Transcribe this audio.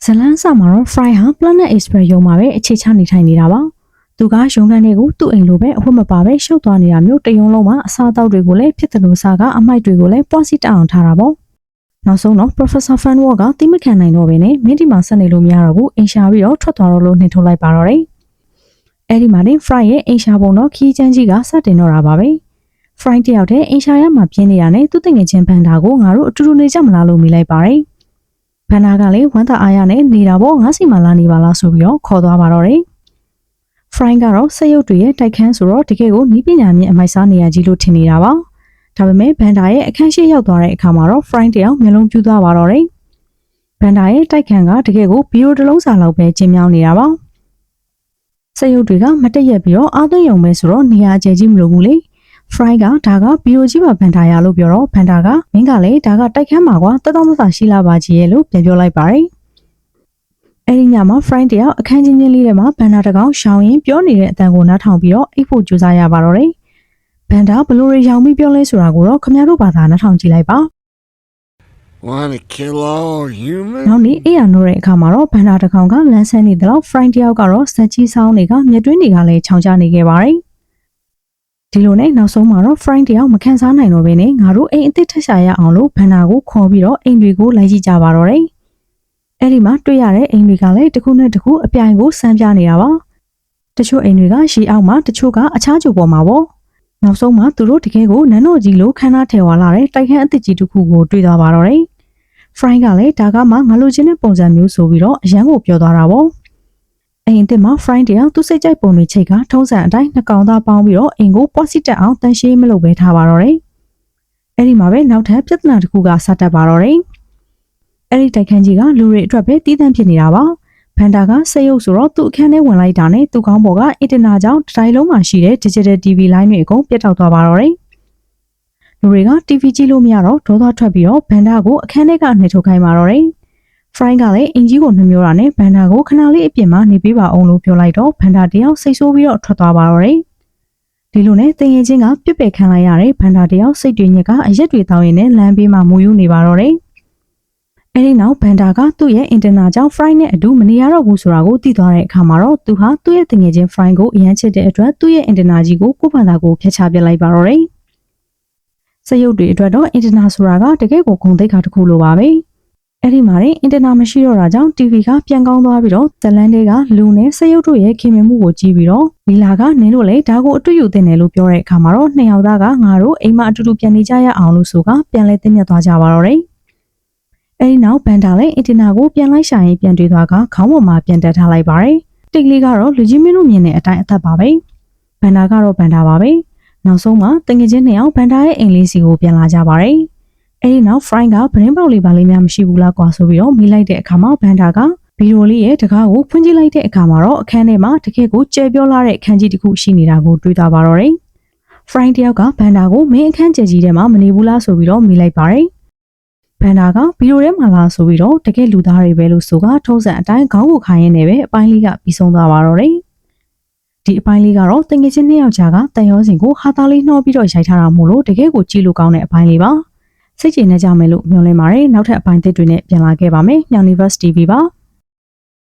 ဇလန်းစာမှာတော့ Fry ဟာ Planet Express ရုံမှာပဲအခြေချနေထိုင်နေတာပါ။သူကရုံခန်းတွေကိုသူ့အိမ်လိုပဲအဝတ်မပါပဲရှုပ်သွားနေတာမျိုးတရုံလုံးမှာအစားအသောက်တွေကိုလည်းဖြစ်တယ်လို့စားကအမိုက်တွေကိုလည်းပွားစီတအောင်ထားတာပေါ့။နောက်ဆုံးတော့ Professor Fanwell ကတိမခံနိုင်တော့ဘဲနဲ့မင်းဒီမှာဆက်နေလို့မရတော့ဘူးအိမ်ရှာပြီးတော့ထွက်သွားတော့လို့နှင်ထုတ်လိုက်ပါတော့တယ်။အဲဒီမှာနေ Fry ရဲ့အိမ်ရှာပုံတော့ခီးချမ်းကြီးကစတင်တော့တာပါပဲ။ Fry တယောက်တည်းအိမ်ရှာရမှာပြင်းနေတာနဲ့သူ့တငယ်ချင်းဘန်ဒါကိုငါတို့အတူတူနေကြမလားလို့မိလိုက်ပါတယ်။ဘန်နာကလည်းဝမ်းသာအားရနဲ့နေတာပေါ့ငါစီမလာနေပါလားဆိုပြီးတော့ခေါ်သွားပါတော့တယ်။ Fry ကတော့စက်ရုပ်တွေရဲ့တိုက်ခန်းဆိုတော့တကယ်ကိုနီးပညာမြင့်အမိုက်စားနေရကြီးလို့ထင်နေတာပါ။ဒါပေမဲ့ဘန်ဒါရဲ့အခန်းရှိရောက်သွားတဲ့အခါမှာတော့ Fry တယောက်မျက်လုံးပြူးသွားပါတော့တယ်။ဘန်ဒါရဲ့တိုက်ခန်းကတကယ်ကိုဘီရိုတစ်လုံးစာလောက်ပဲကျင်းမြောင်းနေတာပါ။စက်ရုပ်တွေကမတက်ရက်ပြီးတော့အားသွင်းရုံပဲဆိုတော့နေရာကျဲကြီးမလို့ဘူးလေ။ Fry ကဒါကဘီရိုကြီးပါဘန်ဒါရလို့ပြောတော့ဘန်ဒါကမင်းကလည်းဒါကတိုက်ခန်းမှာကွာတတောင်းတရှိလာပါကြီးရဲ့လို့ပြန်ပြောလိုက်ပါတယ်။အဲဒီညမှာ Fry တယောက်အခန်းချင်းချင်းလေးထဲမှာဘန်ဒါတကောင်ရှောင်းရင်ပြောနေတဲ့အတန်ကိုနားထောင်ပြီးတော့အိပ်ဖို့ကြိုးစားရပါတော့တယ်။ဘန်ဒါဘလို့ရရောင်ပြီးပြောလဲဆိုတာကိုတော့ခင်ဗျားတို့ဘာသာနားထောင်ကြည့်လိုက်ပါ။ Want to kill all humans? နောက်နေ့အေးရနိုးတဲ့အခါမှာတော့ဘန်ဒါတကောင်ကလမ်းဆန်းနေတယ်လို့ Fry တယောက်ကတော့စက်ကြီးဆောင်းတွေကမြက်တွင်းတွေကလည်းချောင်ချနေခဲ့ပါတယ်။ဒီလိုနဲ့နောက်ဆုံးမှာတော့ Fry တယောက်မခံစားနိုင်တော့ဘဲနဲ့ငါတို့အိမ်အစ်စ်ထက်ရှာရအောင်လို့ဘန်နာကိုခေါ်ပြီးတော့အိမ်တွေကိုလိုက်ကြည့်ကြပါတော့တယ်။အဲ့ဒီမှာတွေ့ရတဲ့အိမ်တွေကလည်းတစ်ခုနဲ့တစ်ခုအပြိုင်ကိုစမ်းပြနေတာပါ။တချို့အိမ်တွေကရှီအောက်မှာတချို့ကအခြားကျုပ်ပေါ်မှာပေါ့။နောက်ဆုံးမှာသူတို့တကယ်ကိုနန်းတော်ကြီးလိုခန်းသားထဲဝါလာတဲ့တိုက်ခန်းအစ်စ်ကြီးတစ်ခုကိုတွေ့သွားပါတော့တယ်။ Fry ကလည်းဒါကမှငါလိုချင်တဲ့ပုံစံမျိုးဆိုပြီးတော့အရန်ကိုပြောသွားတာပေါ့။အိမ်တစ်မှာ Fry တယောက်သူ့စိတ်ကြိုက်ပုံတွေချိတ်ကထုံးစံအတိုင်းနှစ်ကောင်သားပေါင်းပြီးတော့အိမ်ကိုပွားစီတက်အောင်တန်ရှင်းမလုပ်ဘဲထားပါတော့တယ်။အဲ့ဒီမှာပဲနောက်ထပ်ပြဿနာတစ်ခုကစတက်ပါတော့တယ်။အဲ့ဒီတိုက်ခန်းကြီးကလူတွေအတွက်ပဲတီးတန့်ဖြစ်နေတာပါ။ဘန်ဒါကစက်ရုပ်ဆိုတော့သူ့အခန်းထဲဝင်လိုက်တာနဲ့သူ့ခေါင်းပေါ်ကအင်တာနက်ကြောင့်တစ်တိုင်းလုံးမှာရှိတဲ့ Digital TV လိုင်းတွေအကုန်ပြတ်တောက်သွားပါတော့တယ်။လူတွေက TV ကြည့်လို့မရတော့ဒေါသထွက်ပြီးတော့ဘန်ဒါကိုအခန်းထဲကနှိပ်ထုတ်ခိုင်းပါတော့တယ်။ Fry ကလည်းအင်ကြီးကိုနှမျိုးတာနဲ့ဘန်ဒါကိုခဏလေးအပြင်မှာနေပေးပါအောင်လို့ပြောလိုက်တော့ဘန်ဒါတယောက်စိတ်ဆိုးပြီးတော့ထွက်သွားပါတော့တယ်။ဒီလိုနဲ့တင်ရင်ချင်းကပြစ်ပယ်ခံလိုက်ရတဲ့ဘန်ဒါတယောက်စိတ်တွေညစ်ကအရက်တွေတောင်းရင်နဲ့လမ်းဘေးမှာမူယူနေပါတော့တယ်။အဲဒီနောက်ဘန်ဒါကသူ့ရဲ့အင်တာနက်ကြောင့် Fry နဲ့အတူမနေရတော့ဘူးဆိုတာကိုသိသွားတဲ့အခါမှာတော့သူဟာသူ့ရဲ့တင်ရင်ချင်း Fry ကိုအရန်ချစ်တဲ့အတွက်သူ့ရဲ့အင်တာနက်ကြီးကိုကိုယ့်ဘာသာကိုဖျက်ချပစ်လိုက်ပါတော့တယ်။စက်ရုပ်တွေအတွက်တော့အင်တာနက်ဆိုတာကတကယ့်ကိုဂုဏ်သိက္ခာတစ်ခုလိုပါပဲ။အဲ့ဒီမှာအင်တာနက်မရှိတော့တာကြောင့် TV ကပြန်ကောင်းသွားပြီးတော့ဇလန်တွေကလူနဲ့စက်ရုပ်တို့ရဲ့ခင်မင်မှုကိုကြည့်ပြီးတော့လီလာကနင်းတို့လည်းဒါကိုအတွေ့ယူသင့်တယ်လို့ပြောတဲ့အခါမှာတော့နှစ်ယောက်သားကငါတို့အိမ်မှာအတူတူပြန်နေကြရအောင်လို့ဆိုကပြန်လဲသိမျက်သွားကြပါတော့တယ်။အဲ့ဒီနောက်ဘန်ဒါလည်းအင်တာနက်ကိုပြန်လိုက်ရှာရင်ပြန်တွေ့သွားကခေါင်းပေါ်မှာပြန်တက်ထားလိုက်ပါတယ်။တိတ်ကလေးကတော့လူကြီးမင်းတို့မြင်တဲ့အတိုင်းအသက်ပါပဲ။ဘန်ဒါကတော့ဘန်ဒါပါပဲ။နောက်ဆုံးမှာတငယ်ချင်းနှစ်ယောက်ဘန်ဒါရဲ့အိမ်လေးစီကိုပြန်လာကြပါတယ်။အဲဒီနောက် Fry ကဗရင်းပေါက်လေးပါလေးများမရှိဘူးလားကွာဆိုပြီးတော့မိလိုက်တဲ့အခါမှာဘန်ဒါကဗီဒီယိုလေးရဲ့တကားကိုဖွင့်ကြည့်လိုက်တဲ့အခါမှာတော့အခန်းထဲမှာတကယ်ကိုကျဲပြောလာတဲ့အခန်းကြီးတစ်ခုရှိနေတာကိုတွေ့သွားပါတော့တယ်။ Fry တယောက်ကဘန်ဒါကိုမင်းအခန်းကျဲကြီးထဲမှာမနေဘူးလားဆိုပြီးတော့မိလိုက်ပါတယ်။ဘန်ဒါကဗီဒီယိုထဲမှာလားဆိုပြီးတော့တကယ်လူသားတွေပဲလို့ဆိုကထုံးစံအတိုင်းခေါင်းကိုခိုင်းရင်းနဲ့ပဲအပိုင်းလေးကပြီးဆုံးသွားပါတော့တယ်။ဒီအပိုင်းလေးကတော့တငယ်ချင်းနှစ်ယောက်ကြားကတန်ရောစင်ကိုဟာသားလေးနှောပြီးတော့ရိုက်ထားတာမို့လို့တကယ်ကိုကြည့်လို့ကောင်းတဲ့အပိုင်းလေးပါ။စိတ်ကျေနပ်ကြမယ်လို့မျှော်လင့်ပါတယ်နောက်ထပ်အပိုင်းသစ်တွေနဲ့ပြန်လာခဲ့ပါမယ်။ Universe TV ပါ။